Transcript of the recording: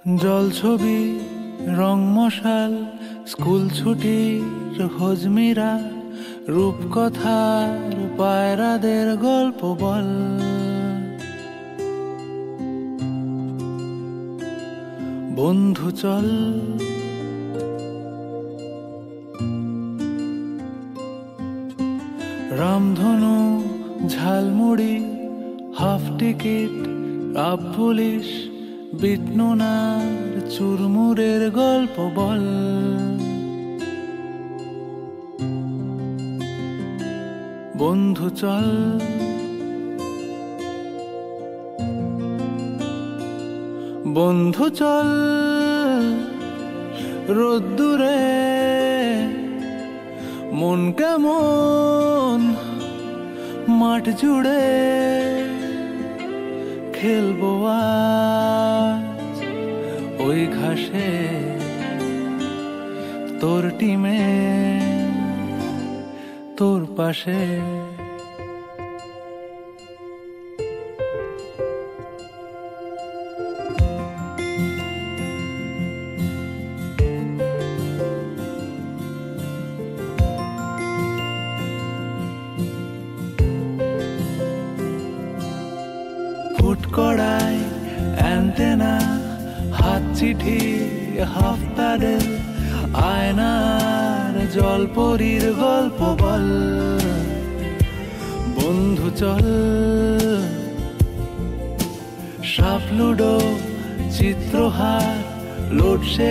জল ছবি রং মশাল স্কুল ছুটির হজমিরা রূপকথার পায়রাদের গল্প বল। বন্ধু চল রামধনু ঝালমুড়ি হাফ টিকিট আপ পুলিশ বিটনুনার চুরমুরের গল্প বল। বন্ধু চল বন্ধু চল রোদ্দুরে মন কেমন মাঠ জুড়ে খেলবো আজ ওই ঘাসে তোর টিমে তোর পাশে। ফুট কড়াই অ্যান্টেনা হাত চিঠি হাফ প্যাডেল আয়নার জলপরীর গল্প বল। বন্ধু চল সাপ লুডো চিত্রহার লোডশে